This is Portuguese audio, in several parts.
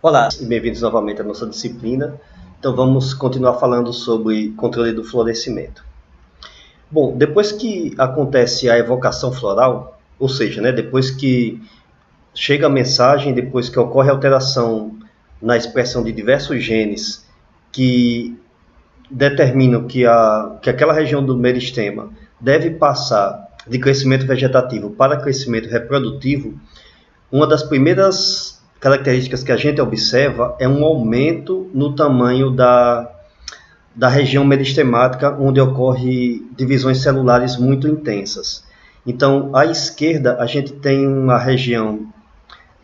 Olá e bem-vindos novamente à nossa disciplina. Então vamos continuar falando sobre controle do florescimento. Bom, depois que acontece a evocação floral, ou seja, depois que chega a mensagem, depois que ocorre alteração na expressão de diversos genes que determinam que aquela região do meristema deve passar de crescimento vegetativo para crescimento reprodutivo, uma das primeiras características que a gente observa é um aumento no tamanho da região meristemática, onde ocorre divisões celulares muito intensas. Então, à esquerda, a gente tem uma região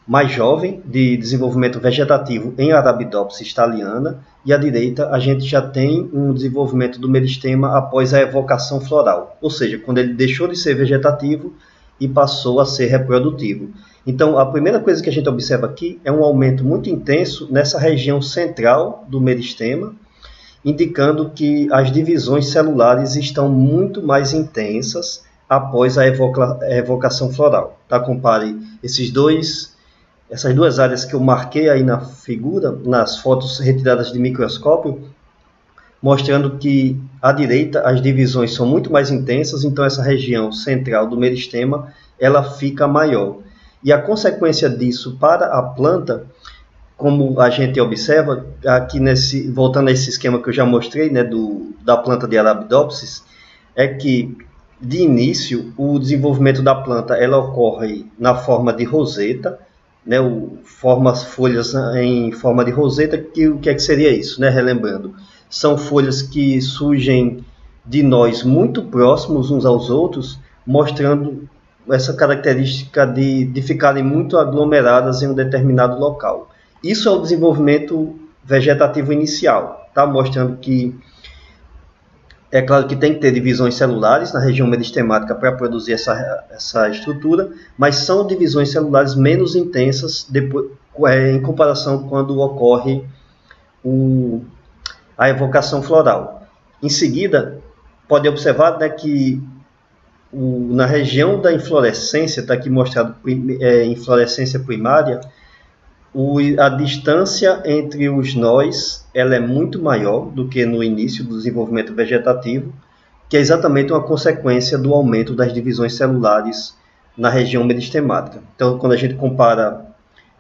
mais jovem de desenvolvimento vegetativo em Arabidopsis thaliana, e à direita a gente já tem um desenvolvimento do meristema após a evocação floral, ou seja, quando ele deixou de ser vegetativo e passou a ser reprodutivo. Então, a primeira coisa que a gente observa aqui é um aumento muito intenso nessa região central do meristema, indicando que as divisões celulares estão muito mais intensas após a evocação floral. Tá? Compare essas duas áreas que eu marquei aí na figura, nas fotos retiradas de microscópio, mostrando que à direita as divisões são muito mais intensas, então essa região central do meristema ela fica maior. E a consequência disso para a planta, como a gente observa, aqui voltando a esse esquema que eu já mostrei, da planta de Arabidopsis, é que, de início, o desenvolvimento da planta ela ocorre na forma de roseta, forma as folhas em forma de roseta, que o que seria isso? Relembrando, são folhas que surgem de nós muito próximos uns aos outros, mostrando essa característica de ficarem muito aglomeradas em um determinado local. Isso é o desenvolvimento vegetativo inicial, tá? Mostrando que é claro que tem que ter divisões celulares na região meristemática para produzir essa estrutura, mas são divisões celulares menos intensas em comparação quando ocorre a evocação floral. Em seguida, pode observar que na região da inflorescência, está aqui mostrado inflorescência primária, a distância entre os nós ela é muito maior do que no início do desenvolvimento vegetativo, que é exatamente uma consequência do aumento das divisões celulares na região meristemática. Então, quando a gente compara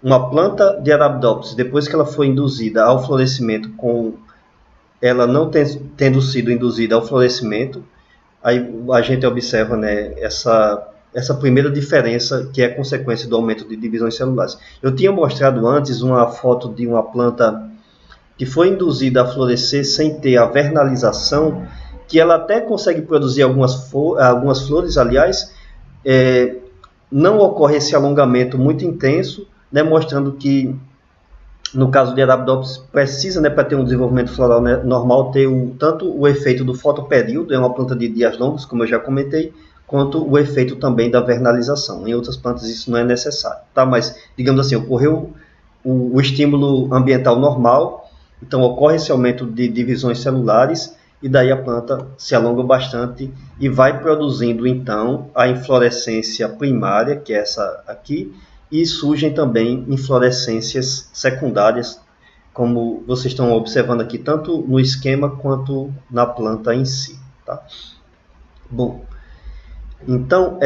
uma planta de Arabidopsis, depois que ela foi induzida ao florescimento, com ela não tendo sido induzida ao florescimento, aí a gente observa essa primeira diferença, que é consequência do aumento de divisões celulares. Eu tinha mostrado antes uma foto de uma planta que foi induzida a florescer sem ter a vernalização, que ela até consegue produzir algumas flores, aliás, não ocorre esse alongamento muito intenso, mostrando que, no caso de Arabidopsis, precisa, para ter um desenvolvimento floral normal, ter tanto o efeito do fotoperíodo, é uma planta de dias longos, como eu já comentei, quanto o efeito também da vernalização. Em outras plantas isso não é necessário, tá? Mas, digamos assim, ocorreu o estímulo ambiental normal, então ocorre esse aumento de divisões celulares, e daí a planta se alonga bastante e vai produzindo, então, a inflorescência primária, que é essa aqui, e surgem também inflorescências secundárias, como vocês estão observando aqui, tanto no esquema quanto na planta em si. Tá? Bom, então,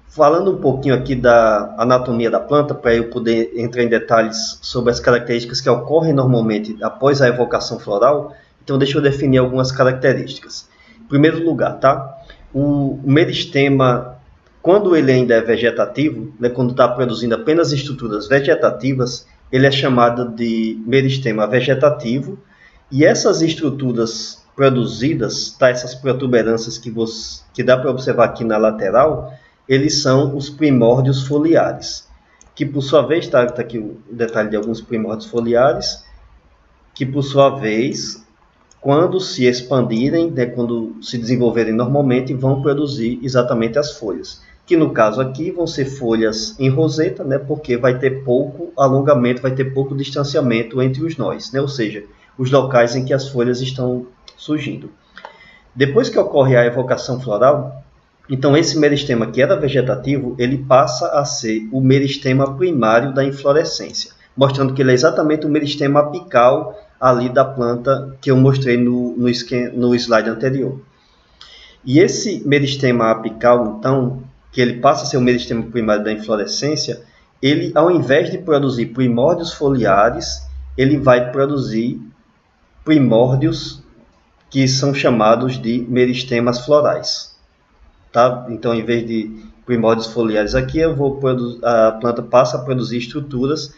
falando um pouquinho aqui da anatomia da planta, para eu poder entrar em detalhes sobre as características que ocorrem normalmente após a evocação floral, então deixa eu definir algumas características. Em primeiro lugar, tá? O meristema, quando ele ainda é vegetativo, quando está produzindo apenas estruturas vegetativas, ele é chamado de meristema vegetativo, e essas estruturas produzidas, tá, essas protuberâncias que dá para observar aqui na lateral, eles são os primórdios foliares, que por sua vez, tá aqui o detalhe de alguns primórdios foliares, que por sua vez, quando se expandirem, quando se desenvolverem normalmente, vão produzir exatamente as folhas, que no caso aqui vão ser folhas em roseta, porque vai ter pouco alongamento, vai ter pouco distanciamento entre os nós, ou seja, os locais em que as folhas estão surgindo. Depois que ocorre a evocação floral, então esse meristema que era vegetativo, ele passa a ser o meristema primário da inflorescência. mostrando que ele é exatamente o meristema apical ali da planta que eu mostrei no slide anterior. E esse meristema apical, então, que ele passa a ser o meristema primário da inflorescência, ele, ao invés de produzir primórdios foliares, ele vai produzir primórdios que são chamados de meristemas florais. Tá? Então, em vez de primórdios foliares aqui, a planta passa a produzir estruturas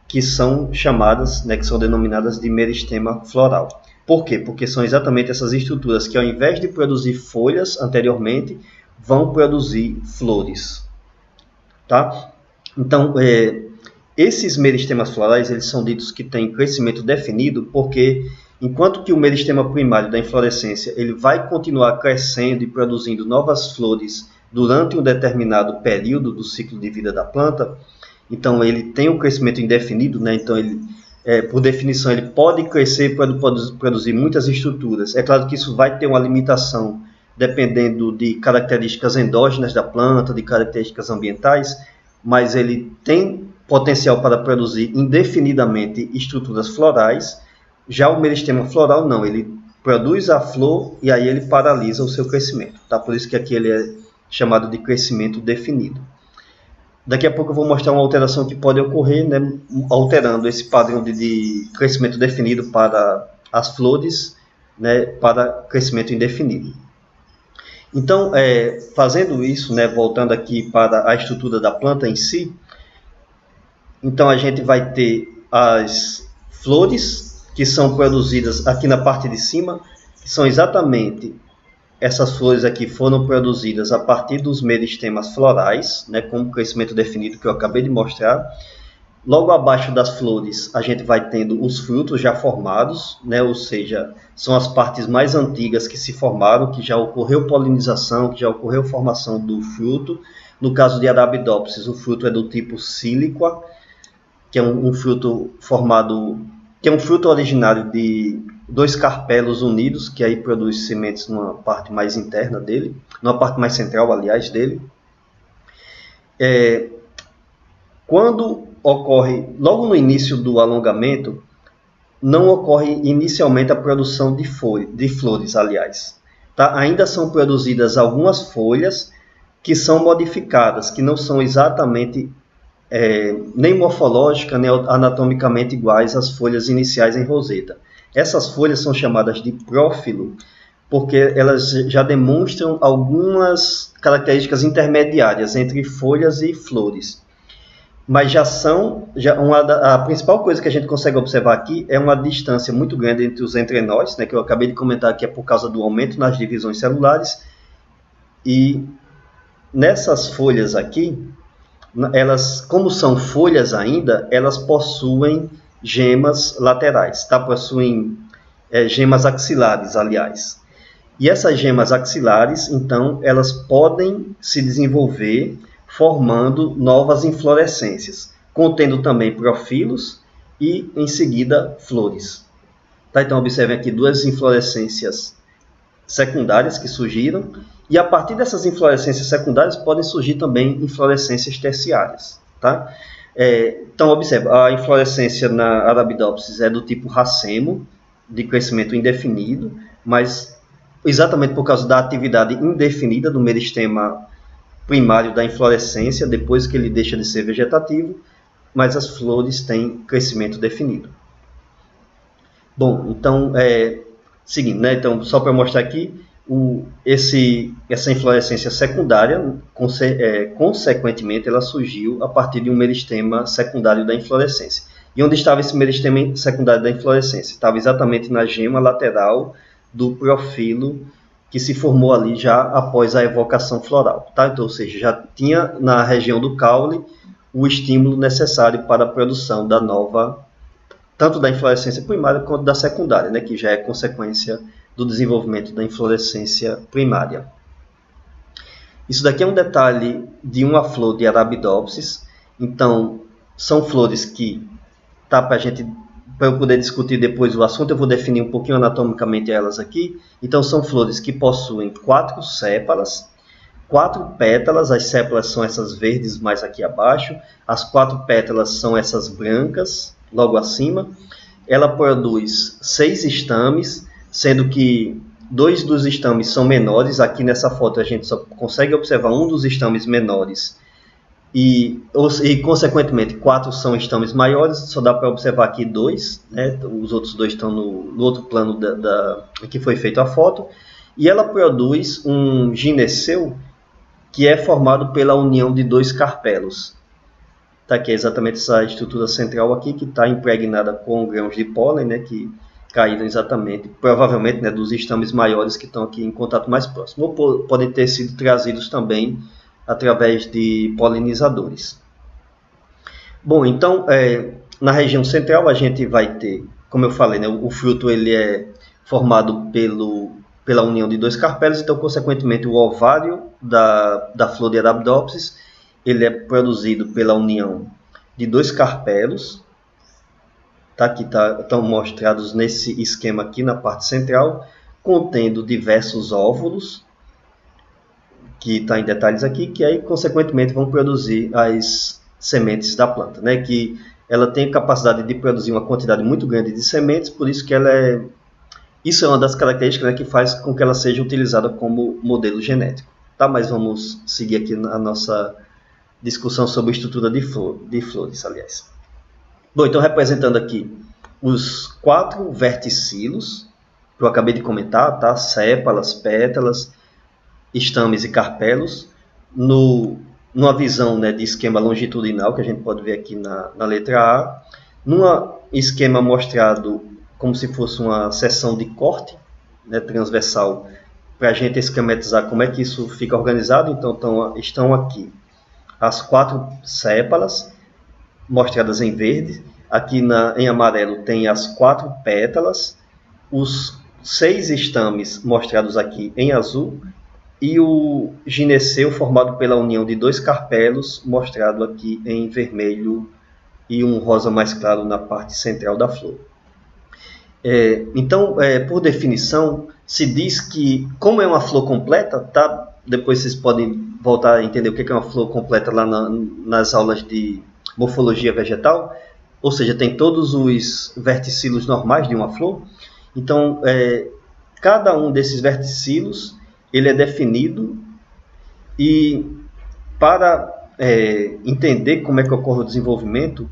que são chamadas, né, que são denominadas de meristema floral. Por quê? Porque são exatamente essas estruturas que, ao invés de produzir folhas anteriormente, vão produzir flores. Tá? Então, esses meristemas florais, eles são ditos que têm crescimento definido, porque enquanto que o meristema primário da inflorescência ele vai continuar crescendo e produzindo novas flores durante um determinado período do ciclo de vida da planta, então ele tem um crescimento indefinido, né? Então ele, por definição, ele pode crescer, pode produzir muitas estruturas. É claro que isso vai ter uma limitação dependendo de características endógenas da planta, de características ambientais, mas ele tem potencial para produzir indefinidamente estruturas florais. Já o meristema floral não, ele produz a flor e aí ele paralisa o seu crescimento. Tá? Por isso que aqui ele é chamado de crescimento definido. Daqui a pouco eu vou mostrar uma alteração que pode ocorrer, né, alterando esse padrão de crescimento definido para as flores, né, para crescimento indefinido. Então, fazendo isso, né, voltando aqui para a estrutura da planta em si, então a gente vai ter as flores que são produzidas aqui na parte de cima, que são exatamente essas flores aqui foram produzidas a partir dos meristemas florais, né, com o crescimento definido que eu acabei de mostrar. Logo abaixo das flores, a gente vai tendo os frutos já formados, né, ou seja, são as partes mais antigas que se formaram, que já ocorreu polinização, que já ocorreu formação do fruto. No caso de Arabidopsis, o fruto é do tipo síliqua, que é um fruto formado, que é um fruto originário de dois carpelos unidos, que aí produz sementes numa parte mais interna dele, numa parte mais central, aliás, dele. Quando ocorre, logo no início do alongamento, não ocorre inicialmente a produção de flores, aliás. Tá? Ainda são produzidas algumas folhas que são modificadas, que não são exatamente nem morfológica, nem anatomicamente iguais às folhas iniciais em roseta. Essas folhas são chamadas de prófilo, porque elas já demonstram algumas características intermediárias entre folhas e flores. Mas a principal coisa que a gente consegue observar aqui é uma distância muito grande entre os entrenós, né, que eu acabei de comentar que é por causa do aumento nas divisões celulares. E nessas folhas aqui, elas, como são folhas ainda, elas possuem gemas laterais, tá? Possuem gemas axilares, aliás. E essas gemas axilares, então, elas podem se desenvolver formando novas inflorescências, contendo também profilos e, em seguida, flores. Tá? Então, observem aqui duas inflorescências secundárias que surgiram, e a partir dessas inflorescências secundárias podem surgir também inflorescências terciárias. Tá? Então, observe, a inflorescência na Arabidopsis é do tipo racemo, de crescimento indefinido, mas exatamente por causa da atividade indefinida do meristema primário da inflorescência, depois que ele deixa de ser vegetativo, mas as flores têm crescimento definido. Bom, então, seguindo, né? Então, só para mostrar aqui, essa inflorescência secundária, consequentemente, ela surgiu a partir de um meristema secundário da inflorescência. E onde estava esse meristema secundário da inflorescência? Estava exatamente na gema lateral do profilo, que se formou ali já após a evocação floral. Tá? Então, ou seja, já tinha na região do caule o estímulo necessário para a produção da nova, tanto da inflorescência primária quanto da secundária, né, que já é consequência do desenvolvimento da inflorescência primária. Isso daqui é um detalhe de uma flor de Arabidopsis. Então, são flores que, tá, para eu poder discutir depois o assunto, eu vou definir um pouquinho anatomicamente elas aqui. Então, são flores que possuem 4 sépalas 4 pétalas, as sépalas são essas verdes mais aqui abaixo, as 4 pétalas são essas brancas, logo acima. Ela produz 6 estames, sendo que 2 dos estames são menores. Aqui nessa foto a gente só consegue observar um dos estames menores e consequentemente 4 são estames maiores. Só dá para observar aqui 2, né? Os outros 2 estão no outro plano que foi feita a foto. E ela produz um gineceu que é formado pela união de 2 carpelos. Tá aqui exatamente essa estrutura central aqui, que está impregnada com grãos de pólen, né, que caíram exatamente, provavelmente, né, dos estames maiores que estão aqui em contato mais próximo, ou podem ter sido trazidos também através de polinizadores. Bom, então, na região central a gente vai ter, como eu falei, né, o fruto ele é formado pela união de 2 carpelos, então, consequentemente, o ovário da flor de Arabidopsis, ele é produzido pela união de 2 carpelos, tá? Que estão mostrados nesse esquema aqui na parte central, contendo diversos óvulos, que está em detalhes aqui, que aí, consequentemente, vão produzir as sementes da planta, né? Que ela tem capacidade de produzir uma quantidade muito grande de sementes, por isso que isso é uma das características, né, que faz com que ela seja utilizada como modelo genético. Tá? Mas vamos seguir aqui na nossa discussão sobre estrutura de flores, aliás. Bom, então representando aqui os 4 verticilos, que eu acabei de comentar, tá? Sépalas, pétalas, estames e carpelos, numa visão, né, de esquema longitudinal, que a gente pode ver aqui na letra A, num esquema mostrado como se fosse uma seção de corte, né, transversal, para a gente esquematizar como é que isso fica organizado. Então, estão aqui as 4 sépalas, mostradas em verde. Aqui em amarelo tem as 4 pétalas, os 6 estames mostrados aqui em azul, e o gineceu formado pela união de 2 carpelos, mostrado aqui em vermelho e um rosa mais claro na parte central da flor. Então, por definição, se diz que, como é uma flor completa, tá? Depois vocês podem voltar a entender o que é uma flor completa lá nas aulas de morfologia vegetal, ou seja, tem todos os verticilos normais de uma flor. Então, cada um desses verticilos ele é definido, e para entender como é que ocorre o desenvolvimento,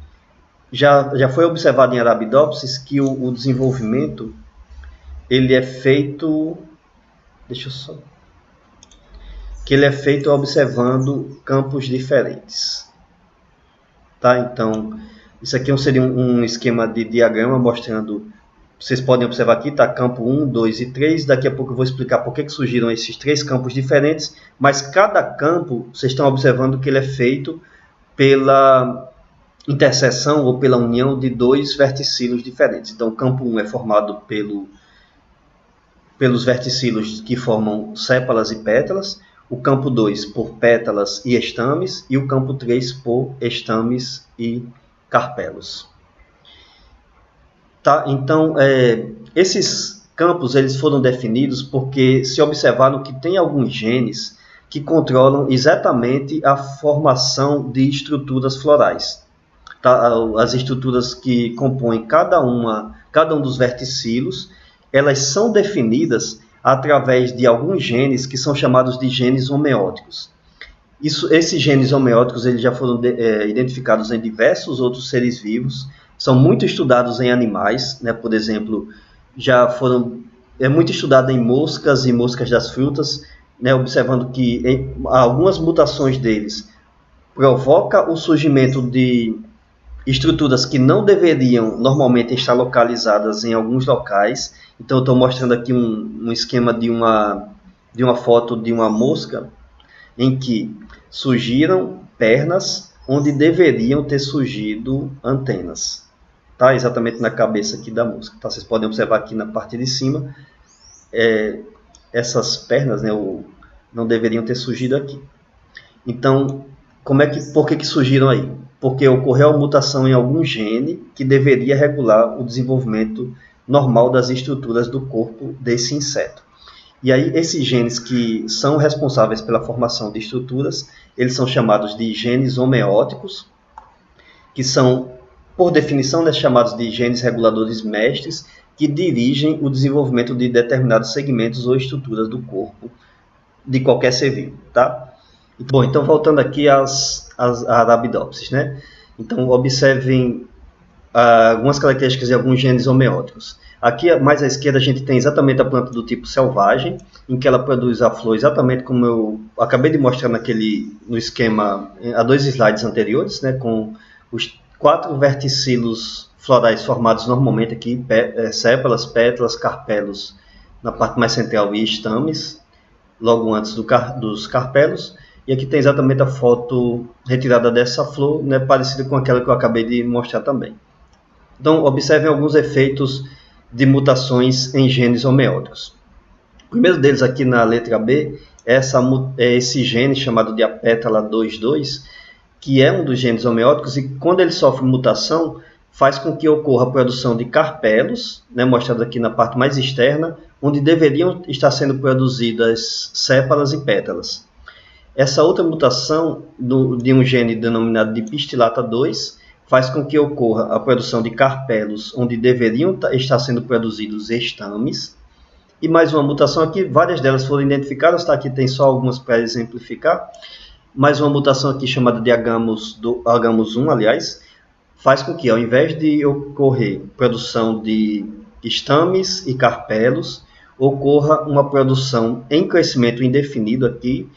já foi observado em Arabidopsis que o desenvolvimento ele é feito, ele é feito observando campos diferentes, tá? Então, isso aqui seria um esquema de diagrama mostrando, vocês podem observar aqui, tá? Campo 1, 2 e 3, daqui a pouco eu vou explicar por que surgiram esses 3 campos diferentes, mas cada campo, vocês estão observando que ele é feito pela interseção ou pela união de 2 verticilos diferentes. Então, o campo 1 é formado pelos verticilos que formam sépalas e pétalas, o campo 2 por pétalas e estames, e o campo 3 por estames e carpelos. Tá? Então, esses campos eles foram definidos porque se observaram que tem alguns genes que controlam exatamente a formação de estruturas florais. Tá? As estruturas que compõem cada um dos verticilos, elas são definidas através de alguns genes que são chamados de genes homeóticos. Esses genes homeóticos eles já foram identificados em diversos outros seres vivos, são muito estudados em animais, né? Por exemplo, é muito estudado em moscas e moscas das frutas, né? Observando que algumas mutações deles provocam o surgimento de estruturas que não deveriam normalmente estar localizadas em alguns locais. Então, eu estou mostrando aqui um esquema de uma foto de uma mosca em que surgiram pernas onde deveriam ter surgido antenas. Tá? Exatamente na cabeça aqui da mosca. Tá? Vocês podem observar aqui na parte de cima, essas pernas, né, não deveriam ter surgido aqui. Então, por que surgiram aí? Porque ocorreu uma mutação em algum gene que deveria regular o desenvolvimento normal das estruturas do corpo desse inseto. E aí esses genes que são responsáveis pela formação de estruturas, eles são chamados de genes homeóticos, que são, por definição, né, chamados de genes reguladores mestres, que dirigem o desenvolvimento de determinados segmentos ou estruturas do corpo de qualquer ser vivo, tá? Bom, então voltando aqui às Arabidopsis, né? Então observem algumas características de alguns genes homeóticos. Aqui, mais à esquerda, a gente tem exatamente a planta do tipo selvagem, em que ela produz a flor exatamente como eu acabei de mostrar no esquema, há 2 slides anteriores, né, com os 4 verticilos florais formados normalmente aqui, sépalas, pétalas, carpelos na parte mais central e estames, logo antes dos carpelos. E aqui tem exatamente a foto retirada dessa flor, né, parecida com aquela que eu acabei de mostrar também. Então, observem alguns efeitos de mutações em genes homeóticos. O primeiro deles aqui na letra B é esse gene chamado de apétala 22, que é um dos genes homeóticos, e quando ele sofre mutação, faz com que ocorra a produção de carpelos, né, mostrado aqui na parte mais externa, onde deveriam estar sendo produzidas sépalas e pétalas. Essa outra mutação de um gene denominado de pistilata 2 faz com que ocorra a produção de carpelos, onde deveriam estar sendo produzidos estames. E mais uma mutação aqui, várias delas foram identificadas, tá? Aqui tem só algumas para exemplificar. Mais uma mutação aqui chamada de Agamus 1, aliás, faz com que, ao invés de ocorrer produção de estames e carpelos, ocorra uma produção em crescimento indefinido aqui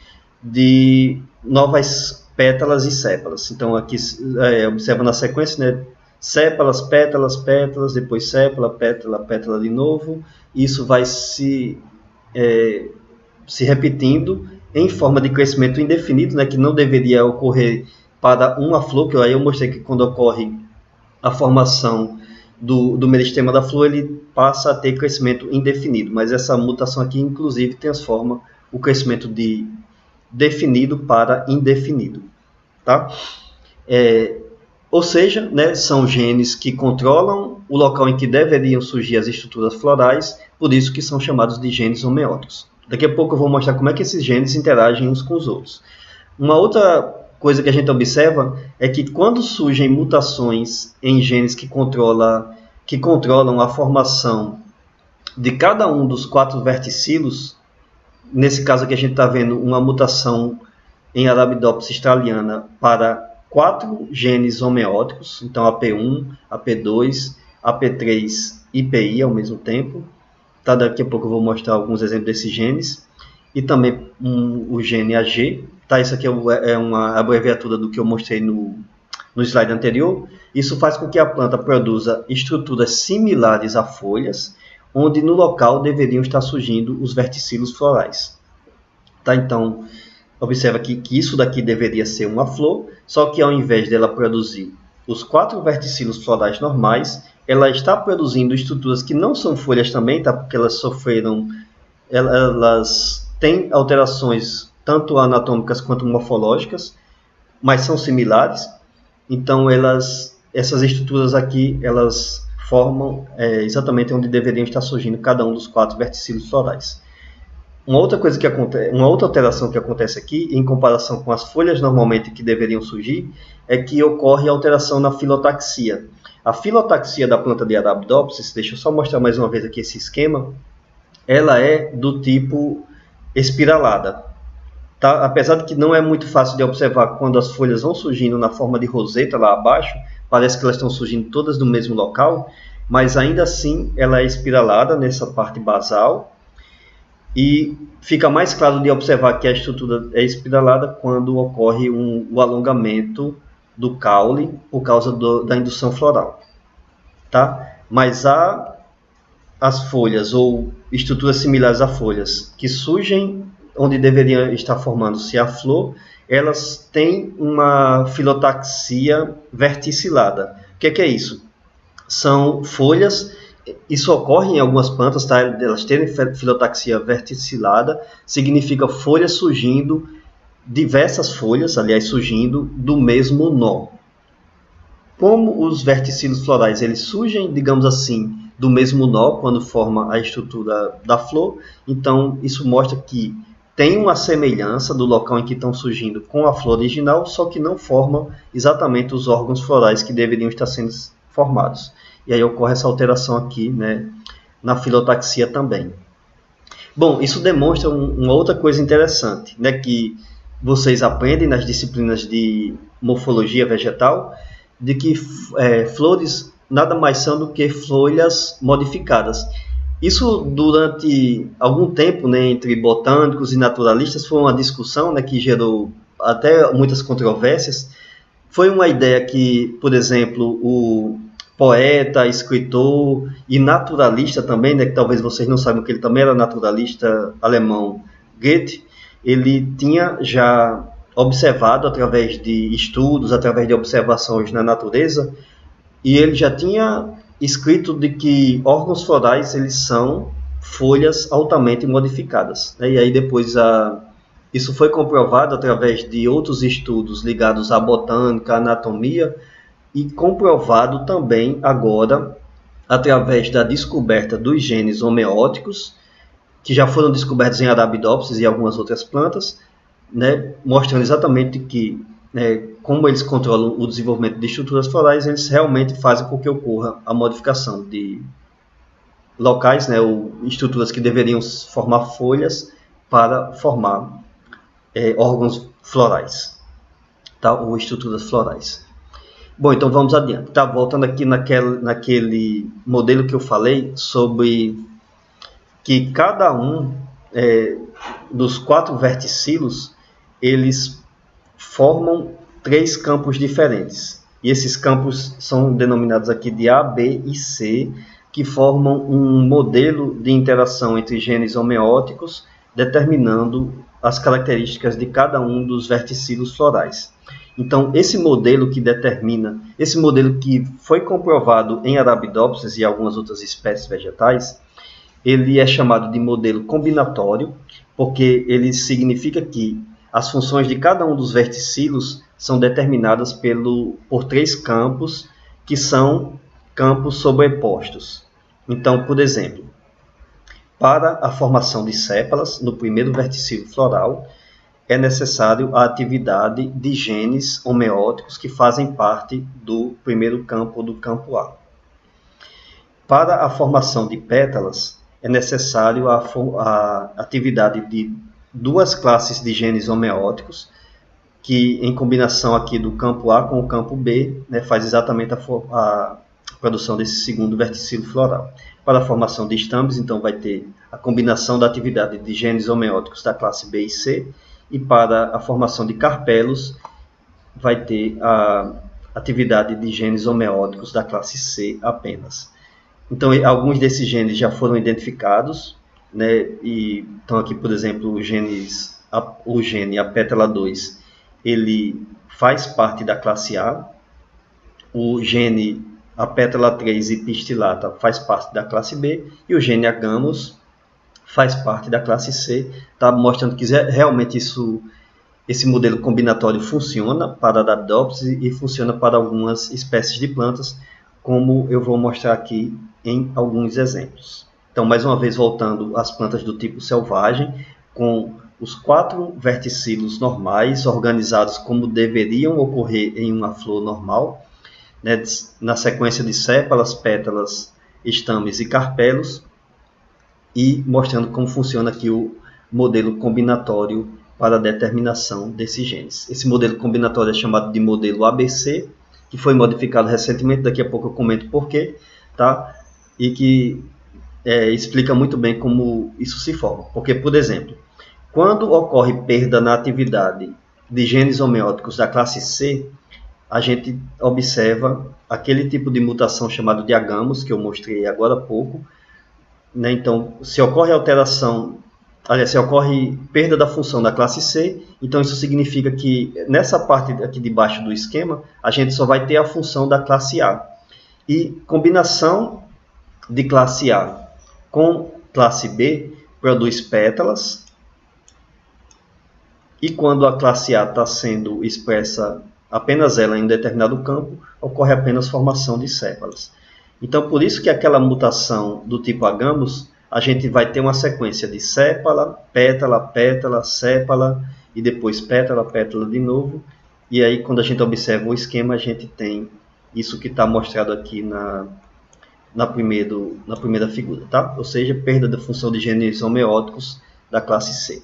de novas pétalas e sépalas. Então aqui observa na sequência, né, sépalas, pétalas, pétalas, depois sépala, pétala, pétala de novo. Isso vai se repetindo em forma de crescimento indefinido, né, que não deveria ocorrer para uma flor, que aí eu mostrei que quando ocorre a formação do meristema da flor, ele passa a ter crescimento indefinido, mas essa mutação aqui, inclusive, transforma o crescimento de definido para indefinido, tá? Ou seja, né, são genes que controlam o local em que deveriam surgir as estruturas florais, por isso que são chamados de genes homeóticos. Daqui a pouco eu vou mostrar como é que esses genes interagem uns com os outros. Uma outra coisa que a gente observa é que quando surgem mutações em genes que controlam a formação de cada um dos 4 verticilos, nesse caso aqui a gente está vendo uma mutação em Arabidopsis thaliana para 4 genes homeóticos, então AP1, AP2, AP3 e PI ao mesmo tempo. Tá, daqui a pouco eu vou mostrar alguns exemplos desses genes. E também o gene AG. Tá, isso aqui é uma abreviatura do que eu mostrei no slide anterior. Isso faz com que a planta produza estruturas similares a folhas, onde no local deveriam estar surgindo os verticilos florais. Tá, então, observa aqui que isso daqui deveria ser uma flor, só que ao invés dela produzir os 4 verticilos florais normais, ela está produzindo estruturas que não são folhas também, tá? Porque elas têm alterações tanto anatômicas quanto morfológicas, mas são similares. Então essas estruturas aqui, elas formam exatamente onde deveriam estar surgindo cada um dos 4 verticilos florais. Uma outra alteração que acontece aqui, em comparação com as folhas normalmente que deveriam surgir, é que ocorre alteração na filotaxia. A filotaxia da planta de Arabidopsis, deixa eu só mostrar mais uma vez aqui esse esquema, ela é do tipo espiralada. Tá? Apesar de que não é muito fácil de observar quando as folhas vão surgindo na forma de roseta lá abaixo, parece que elas estão surgindo todas do mesmo local, mas ainda assim ela é espiralada nessa parte basal, e fica mais claro de observar que a estrutura é espiralada quando ocorre o alongamento do caule por causa da indução floral. Tá? Mas as folhas ou estruturas similares a folhas que surgem onde deveria estar formando-se a flor, elas têm uma filotaxia verticilada. O que é isso? São folhas. Isso ocorre em algumas plantas, tá? Elas terem filotaxia verticilada, significa folhas surgindo, diversas folhas, aliás, surgindo do mesmo nó. Como os verticilos florais eles surgem, digamos assim, do mesmo nó quando forma a estrutura da flor. Então, isso mostra que tem uma semelhança do local em que estão surgindo com a flor original, só que não formam exatamente os órgãos florais que deveriam estar sendo formados. E aí ocorre essa alteração aqui, né, na filotaxia também. Bom, isso demonstra uma outra coisa interessante, né, que vocês aprendem nas disciplinas de morfologia vegetal, de que flores nada mais são do que folhas modificadas. Isso, durante algum tempo, né, entre botânicos e naturalistas, foi uma discussão, né, que gerou até muitas controvérsias. Foi uma ideia que, por exemplo, o poeta, escritor e naturalista também, né, que talvez vocês não saibam que ele também era naturalista alemão, Goethe, ele tinha já observado através de estudos, através de observações na natureza, e ele já tinha escrito de que órgãos florais eles são folhas altamente modificadas, né? E aí depois isso foi comprovado através de outros estudos ligados à botânica, à anatomia, e comprovado também agora através da descoberta dos genes homeóticos, que já foram descobertos em Arabidopsis e algumas outras plantas, né, mostrando exatamente que, né, como eles controlam o desenvolvimento de estruturas florais, eles realmente fazem com que ocorra a modificação de locais, né, ou estruturas que deveriam formar folhas para formar órgãos florais, tá, ou estruturas florais. Bom, então vamos adiante. Tá, voltando aqui naquele modelo que eu falei sobre que cada um dos 4 verticilos, eles formam 3 campos diferentes. E esses campos são denominados aqui de A, B e C, que formam um modelo de interação entre genes homeóticos, determinando as características de cada um dos verticilos florais. Então, esse modelo que foi comprovado em Arabidopsis e algumas outras espécies vegetais, ele é chamado de modelo combinatório, porque ele significa que as funções de cada um dos verticilos são determinadas por 3 campos, que são campos sobrepostos. Então, por exemplo, para a formação de sépalas no primeiro verticilo floral, é necessário a atividade de genes homeóticos que fazem parte do primeiro campo, do campo A. Para a formação de pétalas, é necessário a atividade de 2 classes de genes homeóticos, que em combinação aqui do campo A com o campo B, né, faz exatamente a produção desse segundo verticilo floral. Para a formação de estames, então vai ter a combinação da atividade de genes homeóticos da classe B e C, e para a formação de carpelos, vai ter a atividade de genes homeóticos da classe C apenas. Então, alguns desses genes já foram identificados, né, e então aqui, por exemplo, o gene, a pétala 2, ele faz parte da classe A, o gene, a pétala 3 epistillata, faz parte da classe B, e o gene agamos faz parte da classe C, tá mostrando que realmente esse modelo combinatório funciona para Arabidopsis e funciona para algumas espécies de plantas, como eu vou mostrar aqui em alguns exemplos. Então, mais uma vez, voltando às plantas do tipo selvagem, com os 4 verticilos normais, organizados como deveriam ocorrer em uma flor normal, né, na sequência de sépalas, pétalas, estames e carpelos, e mostrando como funciona aqui o modelo combinatório para a determinação desses genes. Esse modelo combinatório é chamado de modelo ABC, que foi modificado recentemente, daqui a pouco eu comento porquê, tá? E que explica muito bem como isso se forma. Porque, por exemplo, quando ocorre perda na atividade de genes homeóticos da classe C, a gente observa aquele tipo de mutação chamado de agamos, que eu mostrei agora há pouco, né? Então, se ocorre alteração, aliás, se ocorre perda da função da classe C, então isso significa que nessa parte aqui de baixo do esquema, a gente só vai ter a função da classe A. E combinação de classe A com classe B produz pétalas, e quando a classe A está sendo expressa apenas ela em um determinado campo, ocorre apenas formação de sépalas. Então, por isso que aquela mutação do tipo agamos, a gente vai ter uma sequência de sépala, pétala, pétala, sépala, e depois pétala, pétala de novo. E aí, quando a gente observa o esquema, a gente tem isso que está mostrado aqui na primeira figura, tá? Ou seja, perda da função de genes homeóticos da classe C.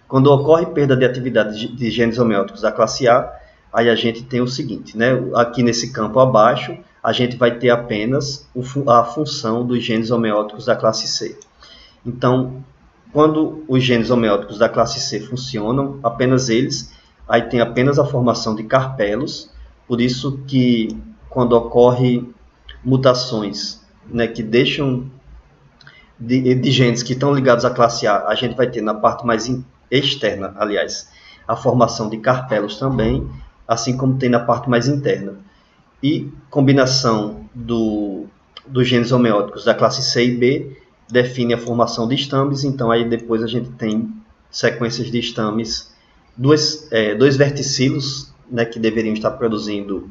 Quando ocorre perda de atividade de genes homeóticos da classe A, aí a gente tem o seguinte, né? Aqui nesse campo abaixo, a gente vai ter apenas a função dos genes homeóticos da classe C. Então, quando os genes homeóticos da classe C funcionam, apenas eles, aí tem apenas a formação de carpelos, por isso que quando ocorre mutações, né, que deixam de genes que estão ligados à classe A gente vai ter na parte mais externa, aliás, a formação de carpelos também, assim como tem na parte mais interna. E combinação dos genes homeóticos da classe C e B define a formação de estames, então aí depois a gente tem sequências de estames, dois verticilos, né, que deveriam estar produzindo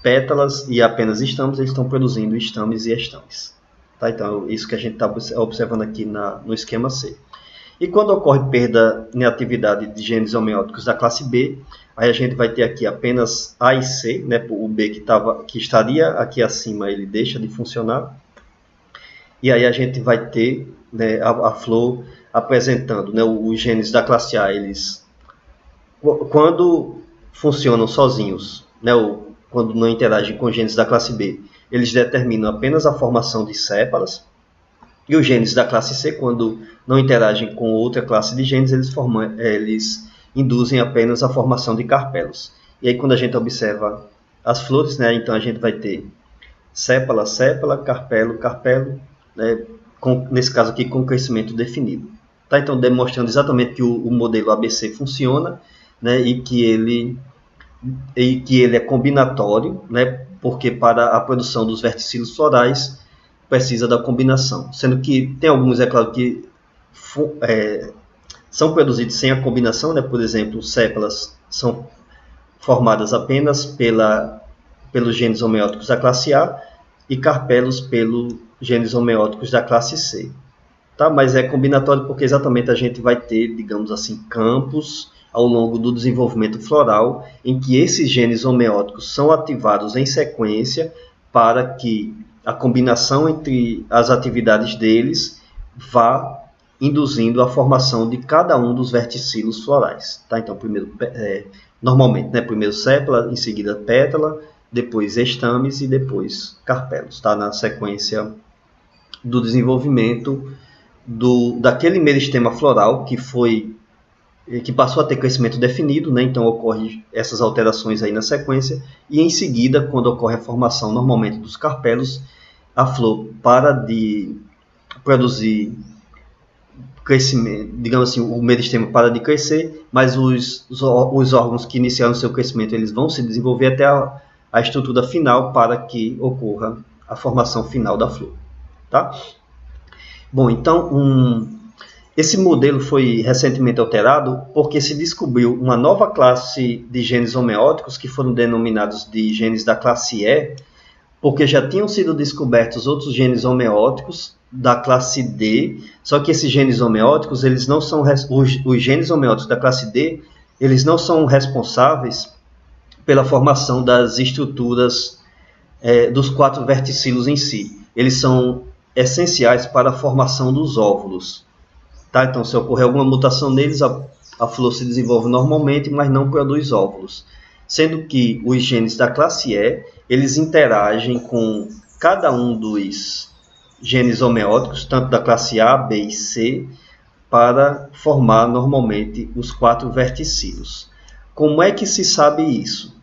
pétalas e apenas estames, eles estão produzindo estames e estames. Tá? Então, isso que a gente está observando aqui no esquema C. E quando ocorre perda em atividade de genes homeóticos da classe B, aí a gente vai ter aqui apenas A e C, né? O B que estaria aqui acima, ele deixa de funcionar. E aí a gente vai ter, né, a flor apresentando, né, os genes da classe A, eles, quando funcionam sozinhos, né, ou quando não interagem com genes da classe B, eles determinam apenas a formação de sépalas. E os genes da classe C, quando não interagem com outra classe de genes, eles induzem apenas a formação de carpelos. E aí, quando a gente observa as flores, né, então a gente vai ter sépala, sépala, carpelo, carpelo, né, nesse caso aqui com crescimento definido. Tá? Então, demonstrando exatamente que o modelo ABC funciona, né, e que ele é combinatório, né, porque para a produção dos verticilos florais precisa da combinação. Sendo que tem alguns, é claro, que são produzidos sem a combinação, né? Por exemplo, sépalas são formadas apenas pelos genes homeóticos da classe A e carpelos pelos genes homeóticos da classe C. Tá? Mas é combinatório porque exatamente a gente vai ter, digamos assim, campos ao longo do desenvolvimento floral em que esses genes homeóticos são ativados em sequência para que a combinação entre as atividades deles vá induzindo a formação de cada um dos verticilos florais. Tá? Então, normalmente, né, primeiro sépala, em seguida pétala, depois estames e depois carpelos, tá? Na sequência do desenvolvimento daquele meristema floral que passou a ter crescimento definido, né? Então ocorre essas alterações aí na sequência, e em seguida, quando ocorre a formação normalmente dos carpelos, a flor para de produzir crescimento, digamos assim, o meristema para de crescer, mas os órgãos que iniciaram seu crescimento, eles vão se desenvolver até a estrutura final para que ocorra a formação final da flor. Tá? Bom, então esse modelo foi recentemente alterado porque se descobriu uma nova classe de genes homeóticos que foram denominados de genes da classe E, porque já tinham sido descobertos outros genes homeóticos da classe D, só que esses genes homeóticos, eles não são os genes homeóticos da classe D, eles não são responsáveis pela formação das estruturas dos 4 verticilos em si. Eles são essenciais para a formação dos óvulos. Tá? Então, se ocorrer alguma mutação neles, a flor se desenvolve normalmente, mas não produz óvulos. Sendo que os genes da classe E, eles interagem com cada um dos genes homeóticos, tanto da classe A, B e C, para formar normalmente os 4 verticilos. Como é que se sabe isso?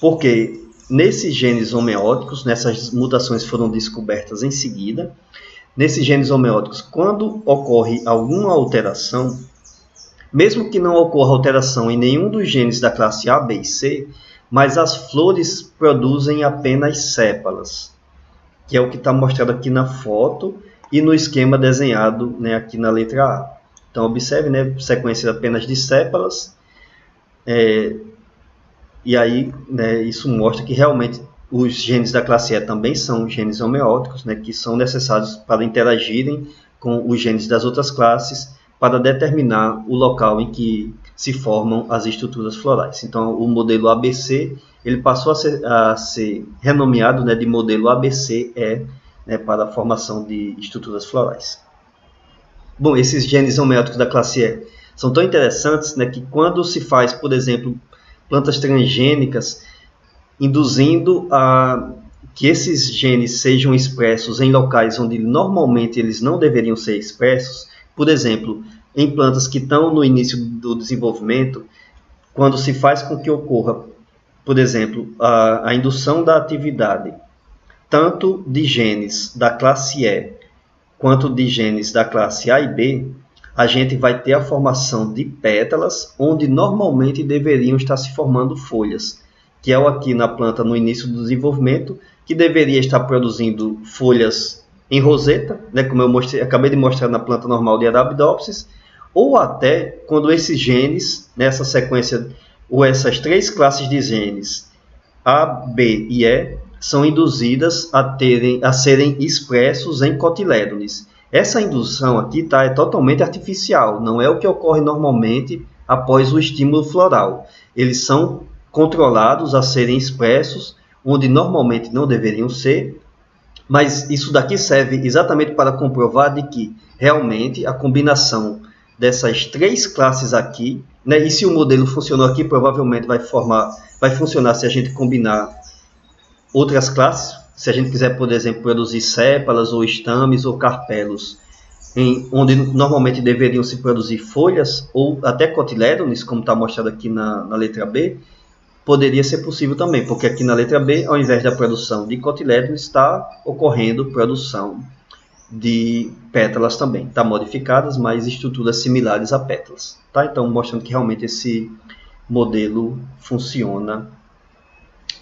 Porque nesses genes homeóticos, nessas mutações foram descobertas em seguida, nesses genes homeóticos, quando ocorre alguma alteração, mesmo que não ocorra alteração em nenhum dos genes da classe A, B e C, mas as flores produzem apenas sépalas, que é o que está mostrado aqui na foto e no esquema desenhado, né, aqui na letra A. Então, observe, né, sequência apenas de sépalas, e aí, né, isso mostra que realmente os genes da classe E também são genes homeóticos, né, que são necessários para interagirem com os genes das outras classes para determinar o local em que se formam as estruturas florais. Então, o modelo ABC ele passou a ser renomeado, né, de modelo ABCE, né, para a formação de estruturas florais. Bom, esses genes homeóticos da classe E são tão interessantes, né, que quando se faz, por exemplo, plantas transgênicas, induzindo a que esses genes sejam expressos em locais onde normalmente eles não deveriam ser expressos, por exemplo, em plantas que estão no início do desenvolvimento, quando se faz com que ocorra, por exemplo, a indução da atividade tanto de genes da classe E quanto de genes da classe A e B, a gente vai ter a formação de pétalas onde normalmente deveriam estar se formando folhas, que é o aqui na planta no início do desenvolvimento, que deveria estar produzindo folhas em roseta, né, como eu acabei de mostrar na planta normal de Arabidopsis, ou até quando esses genes, nessa sequência, ou essas três classes de genes, A, B e E, são induzidas a serem expressos em cotilédones. Essa indução aqui é totalmente artificial, não é o que ocorre normalmente após o estímulo floral. Eles são controlados a serem expressos onde normalmente não deveriam ser, mas isso daqui serve exatamente para comprovar de que realmente a combinação dessas três classes aqui, né, e se o modelo funcionou aqui, provavelmente vai funcionar se a gente combinar outras classes, se a gente quiser, por exemplo, produzir sépalas ou estames ou carpelos, onde normalmente deveriam se produzir folhas ou até cotilédones, como está mostrado aqui na letra B, poderia ser possível também, porque aqui na letra B, ao invés da produção de cotilédones, está ocorrendo produção de pétalas também. Está modificadas, mas estruturas similares a pétalas. Tá? Então, mostrando que realmente esse modelo funciona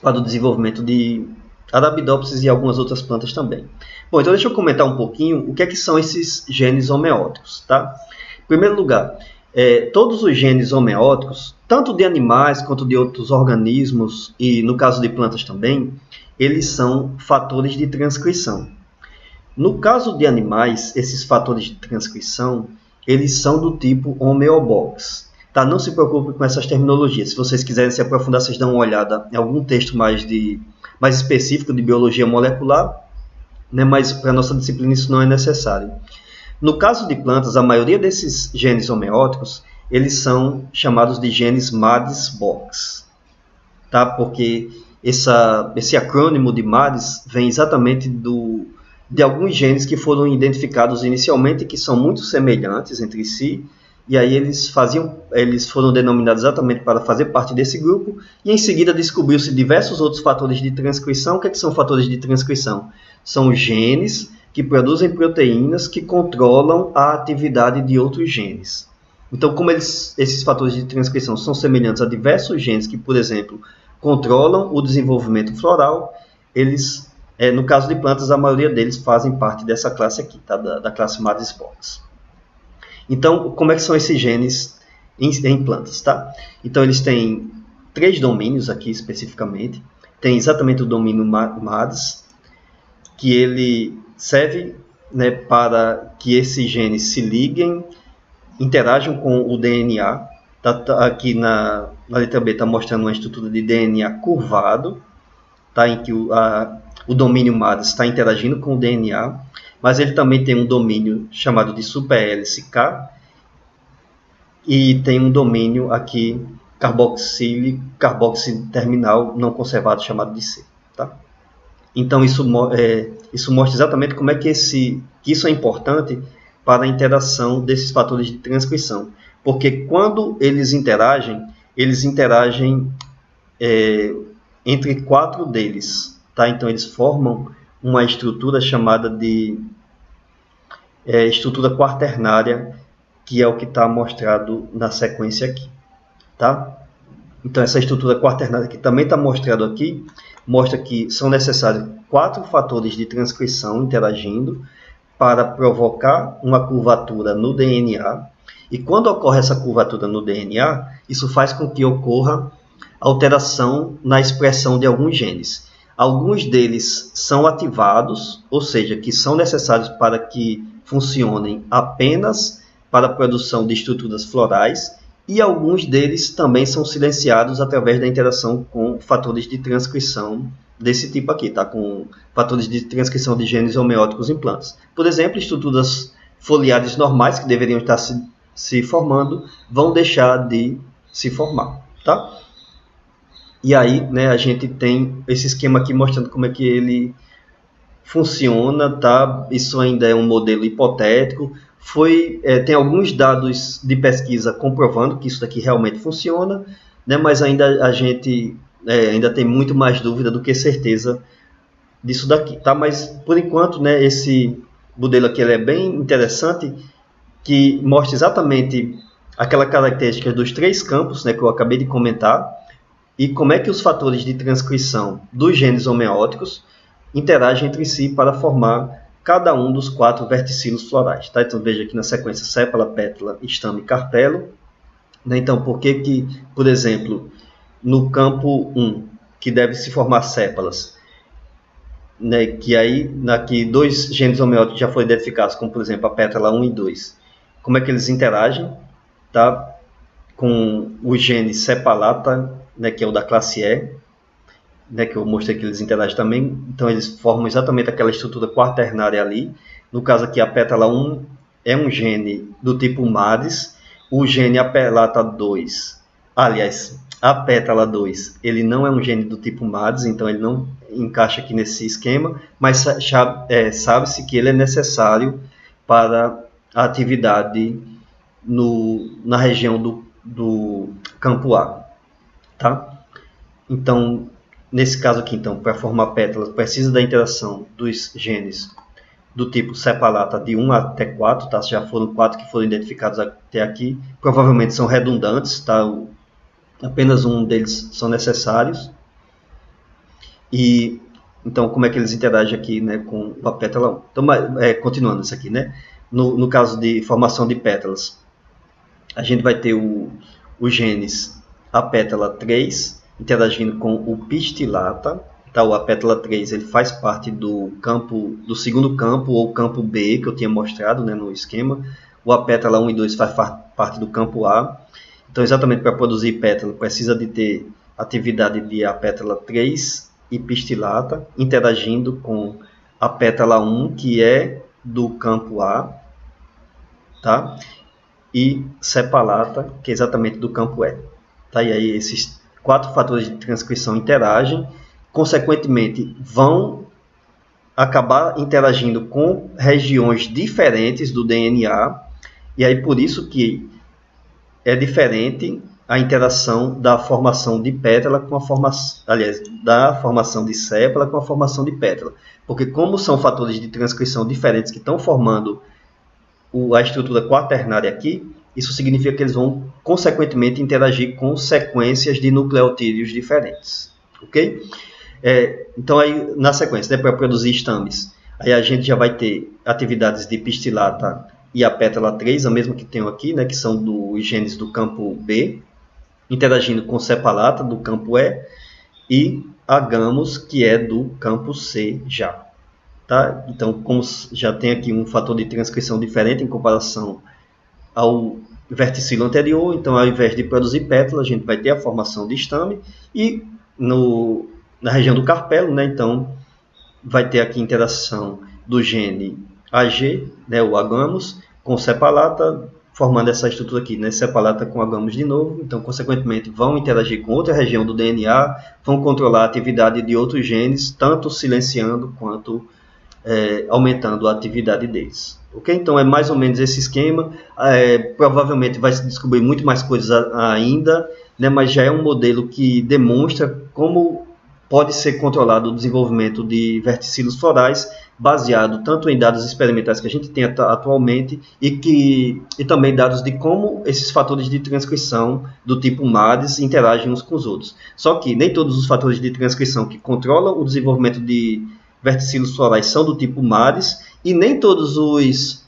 para o desenvolvimento de Arabidopsis e algumas outras plantas também. Bom, então deixa eu comentar um pouquinho o que são esses genes homeóticos. Tá? Em primeiro lugar, todos os genes homeóticos, tanto de animais quanto de outros organismos, e no caso de plantas também, eles são fatores de transcrição. No caso de animais, esses fatores de transcrição, eles são do tipo homeobox. Tá? Não se preocupe com essas terminologias. Se vocês quiserem se aprofundar, vocês dão uma olhada em algum texto mais específico de biologia molecular, né? Mas para a nossa disciplina isso não é necessário. No caso de plantas, a maioria desses genes homeóticos, eles são chamados de genes MADS-Box. Tá? Porque esse acrônimo de MADS vem exatamente de alguns genes que foram identificados inicialmente, que são muito semelhantes entre si, e aí eles foram denominados exatamente para fazer parte desse grupo, e em seguida descobriu-se diversos outros fatores de transcrição. O que são fatores de transcrição? São genes que produzem proteínas que controlam a atividade de outros genes. Então, como esses fatores de transcrição são semelhantes a diversos genes que, por exemplo, controlam o desenvolvimento floral, eles, no caso de plantas, a maioria deles fazem parte dessa classe aqui, tá? da classe MADS-Box. Então, como é que são esses genes em plantas? Tá? Então, eles têm 3 domínios aqui especificamente. Tem exatamente o domínio MADS, que ele serve, né, para que esses genes se liguem, interajam com o DNA. Aqui na letra B está mostrando uma estrutura de DNA curvado, tá, em que o domínio MADS está interagindo com o DNA, mas ele também tem um domínio chamado de superhélice K, e tem um domínio aqui carboxílico terminal não conservado chamado de C. Tá? Então isso mostra exatamente como é que isso é importante para a interação desses fatores de transcrição. Porque quando eles interagem entre 4 deles. Tá? Então eles formam uma estrutura chamada de estrutura quaternária, que é o que está mostrado na sequência aqui. Tá? Então essa estrutura quaternária que também está mostrado aqui, mostra que são necessários 4 fatores de transcrição interagindo para provocar uma curvatura no DNA. E quando ocorre essa curvatura no DNA, isso faz com que ocorra alteração na expressão de alguns genes. Alguns deles são ativados, ou seja, que são necessários para que funcionem apenas para a produção de estruturas florais, e alguns deles também são silenciados através da interação com fatores de transcrição desse tipo aqui, tá? Com fatores de transcrição de genes homeóticos em plantas. Por exemplo, estruturas foliares normais que deveriam estar se formando vão deixar de se formar, tá? E aí, né, a gente tem esse esquema aqui mostrando como é que ele funciona, tá? Isso ainda é um modelo hipotético. Tem alguns dados de pesquisa comprovando que isso daqui realmente funciona, né? Mas ainda a gente ainda tem muito mais dúvida do que certeza disso daqui, tá? Mas por enquanto, né, esse modelo aqui ele é bem interessante, que mostra exatamente aquela característica dos 3 campos, né, que eu acabei de comentar, e como é que os fatores de transcrição dos genes homeóticos interagem entre si para formar cada um dos 4 verticilos florais. Tá? Então veja aqui na sequência sépala, pétala, estame e carpelo. Né? Então por que, por exemplo, no campo 1, que deve se formar sépalas, né, que aí aqui 2 genes homeóticos já foram identificados, como por exemplo a pétala 1 e 2, como é que eles interagem, tá? Com o gene sepalata, né, que é o da classe E, né, que eu mostrei que eles interagem também, então eles formam exatamente aquela estrutura quaternária ali. No caso aqui, a pétala 1 é um gene do tipo MADS, o gene apelata 2, aliás, a pétala 2, ele não é um gene do tipo MADS, então ele não encaixa aqui nesse esquema, mas sabe-se que ele é necessário para a atividade na região do campo A, tá? Então, nesse caso aqui, então, para formar pétalas, precisa da interação dos genes do tipo sepalata de 1 até 4, tá? Já foram 4 que foram identificados até aqui. Provavelmente são redundantes, tá? Apenas um deles são necessários. E, então, como é que eles interagem aqui, né, com a pétala 1? Então, continuando isso aqui, né? No caso de formação de pétalas, a gente vai ter os genes a pétala 3 interagindo com o pistilata. Então, a pétala 3 ele faz parte do segundo campo, ou campo B, que eu tinha mostrado, né, no esquema. O apétala 1 e 2 faz parte do campo A. Então, exatamente para produzir pétala, precisa de ter atividade de apétala 3 e pistilata interagindo com a pétala 1, que é do campo A, tá? E sepalata, que é exatamente do campo E. Tá? E aí esses 4 fatores de transcrição interagem, consequentemente vão acabar interagindo com regiões diferentes do DNA, e aí por isso que é diferente a interação da formação de pétala com a formação, aliás, da formação de sépala com a formação de pétala, porque como são fatores de transcrição diferentes que estão formando a estrutura quaternária aqui, isso significa que eles vão, consequentemente, interagir com sequências de nucleotídeos diferentes. Ok? Então, aí, na sequência, né, para produzir estames, aí a gente já vai ter atividades de pistilata e a pétala 3, a mesma que tenho aqui, né, que são dos genes do campo B, interagindo com sepalata do campo E a gamos, que é do campo C já. Tá? Então, como já tem aqui um fator de transcrição diferente em comparação ao verticilo anterior, então ao invés de produzir pétala, a gente vai ter a formação de estame, e na região do carpelo, né, então vai ter aqui interação do gene AG, né, o agamos, com sepalata, formando essa estrutura aqui, né, sepalata com agamos de novo, então consequentemente vão interagir com outra região do DNA, vão controlar a atividade de outros genes, tanto silenciando quanto aumentando a atividade deles. Okay? Então é mais ou menos esse esquema, provavelmente vai se descobrir muito mais coisas ainda, né, mas já é um modelo que demonstra como pode ser controlado o desenvolvimento de verticilos florais, baseado tanto em dados experimentais que a gente tem atualmente e também dados de como esses fatores de transcrição do tipo MADS interagem uns com os outros. Só que nem todos os fatores de transcrição que controlam o desenvolvimento de verticilos florais são do tipo MADS, e nem todos os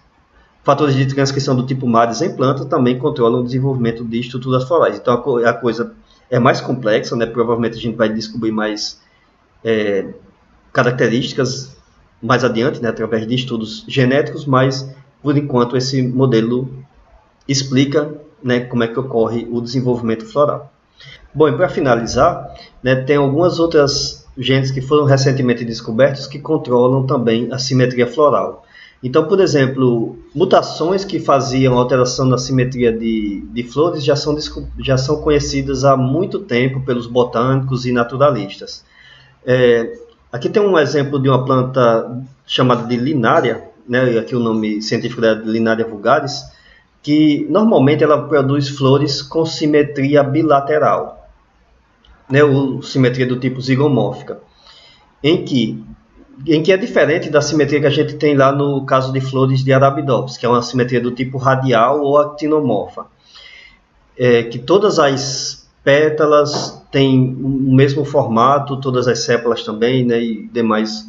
fatores de transcrição do tipo MADS em planta também controlam o desenvolvimento de estruturas florais. Então a coisa é mais complexa, né? Provavelmente a gente vai descobrir mais características mais adiante, né, através de estudos genéticos, mas por enquanto esse modelo explica, né, como é que ocorre o desenvolvimento floral. Bom, e para finalizar, né, tem algumas outras genes que foram recentemente descobertos que controlam também a simetria floral. Então, por exemplo, mutações que faziam alteração na simetria de flores já são conhecidas há muito tempo pelos botânicos e naturalistas. Aqui tem um exemplo de uma planta chamada de Linaria, né, aqui o nome científico é Linaria vulgaris, que normalmente ela produz flores com simetria bilateral, né, ou simetria do tipo zigomórfica, em que é diferente da simetria que a gente tem lá no caso de flores de Arabidopsis, que é uma simetria do tipo radial ou actinomorfa, que todas as pétalas têm o mesmo formato, todas as sépalas também, né, e demais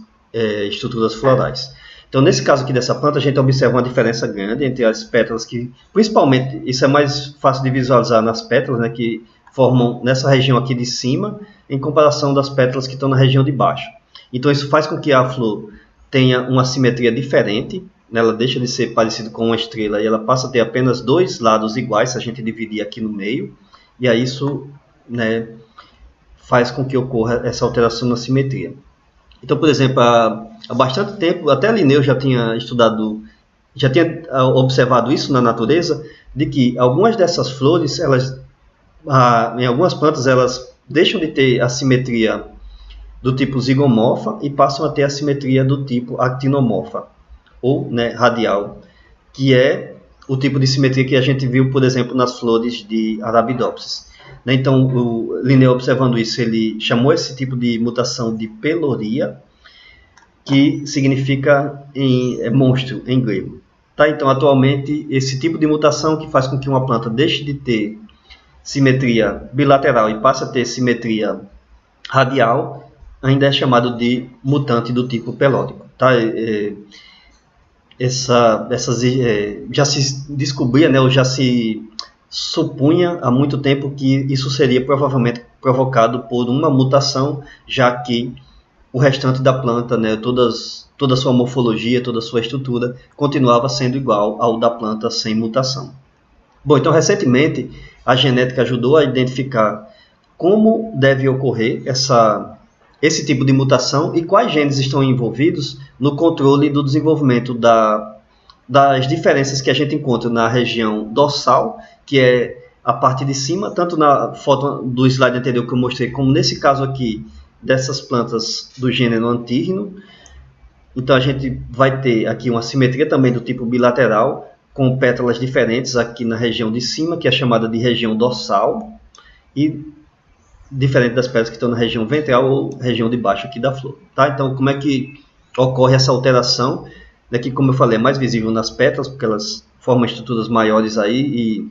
estruturas florais. Então, nesse caso aqui dessa planta, a gente observa uma diferença grande entre as pétalas que, principalmente, isso é mais fácil de visualizar nas pétalas, né, que formam nessa região aqui de cima, em comparação das pétalas que estão na região de baixo. Então, isso faz com que a flor tenha uma simetria diferente, né, ela deixa de ser parecida com uma estrela e ela passa a ter apenas dois lados iguais, se a gente dividir aqui no meio, e aí isso, né, faz com que ocorra essa alteração na simetria. Então, por exemplo, há bastante tempo, até Linneu já tinha estudado, já tinha observado isso na natureza, de que algumas dessas flores, em algumas plantas, elas deixam de ter a simetria do tipo zigomorfa e passam a ter a simetria do tipo actinomorfa, ou, né, radial, que é o tipo de simetria que a gente viu, por exemplo, nas flores de Arabidopsis. Então, o Linneu, observando isso, ele chamou esse tipo de mutação de peloria, que significa monstro em grego. Tá? Então, atualmente, esse tipo de mutação que faz com que uma planta deixe de ter simetria bilateral e passe a ter simetria radial, ainda é chamado de mutante do tipo pelórico. Tá? Já se descobria, né, ou já se supunha há muito tempo que isso seria provavelmente provocado por uma mutação, já que o restante da planta, né, toda a sua morfologia, toda a sua estrutura, continuava sendo igual ao da planta sem mutação. Bom, então recentemente a genética ajudou a identificar como deve ocorrer esse tipo de mutação e quais genes estão envolvidos no controle do desenvolvimento das diferenças que a gente encontra na região dorsal, que é a parte de cima, tanto na foto do slide anterior que eu mostrei, como nesse caso aqui, dessas plantas do gênero Antirrhino. Então a gente vai ter aqui uma simetria também do tipo bilateral, com pétalas diferentes aqui na região de cima, que é chamada de região dorsal, e diferente das pétalas que estão na região ventral ou região de baixo aqui da flor. Tá? Então, como é que ocorre essa alteração? Aqui, como eu falei, é mais visível nas pétalas, porque elas formam estruturas maiores aí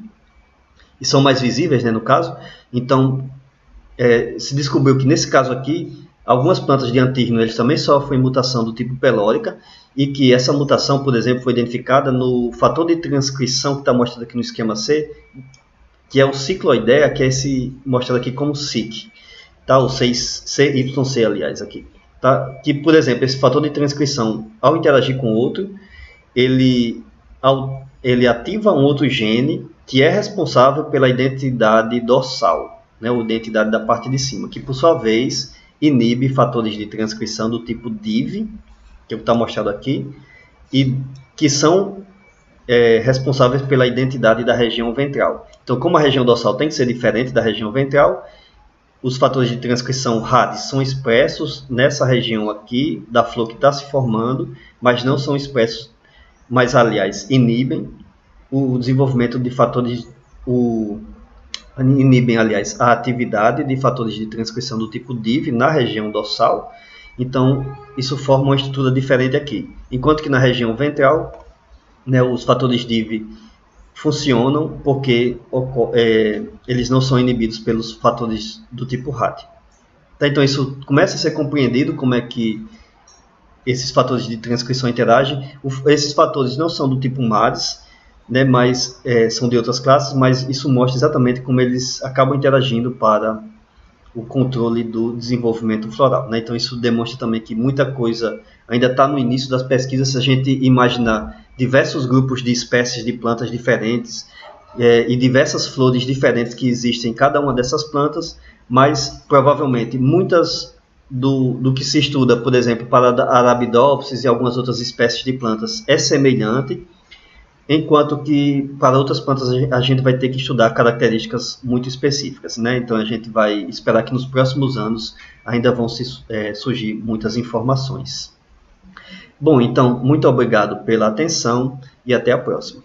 e são mais visíveis, né, no caso. Então, se descobriu que nesse caso aqui, algumas plantas de Antirrhino eles também sofrem mutação do tipo pelórica, e que essa mutação, por exemplo, foi identificada no fator de transcrição que está mostrado aqui no esquema C, que é o cicloidea, que é esse mostrado aqui como SIC, tá? O CYC, aliás, aqui. Tá? Que, por exemplo, esse fator de transcrição, ao interagir com outro, ele ativa um outro gene que é responsável pela identidade dorsal, né? Ou identidade da parte de cima, que, por sua vez, inibe fatores de transcrição do tipo DIV, que está mostrado aqui, e que são responsáveis pela identidade da região ventral. Então, como a região dorsal tem que ser diferente da região ventral, os fatores de transcrição RAD são expressos nessa região aqui da flor que está se formando, mas não são expressos, mas, aliás, inibem o desenvolvimento de fatores, inibem, aliás, a atividade de fatores de transcrição do tipo DIV na região dorsal. Então, isso forma uma estrutura diferente aqui. Enquanto que na região ventral, né, os fatores DIV funcionam porque eles não são inibidos pelos fatores do tipo RAD. Tá, então, isso começa a ser compreendido como é que esses fatores de transcrição interagem. Esses fatores não são do tipo MADS, né, mas são de outras classes, mas isso mostra exatamente como eles acabam interagindo para o controle do desenvolvimento floral, né? Então isso demonstra também que muita coisa ainda está no início das pesquisas. Se a gente imaginar diversos grupos de espécies de plantas diferentes e diversas flores diferentes que existem em cada uma dessas plantas, mas provavelmente muitas do que se estuda, por exemplo, para Arabidopsis e algumas outras espécies de plantas é semelhante, enquanto que para outras plantas a gente vai ter que estudar características muito específicas, né? Então a gente vai esperar que nos próximos anos ainda vão surgir muitas informações. Bom, então, muito obrigado pela atenção e até a próxima.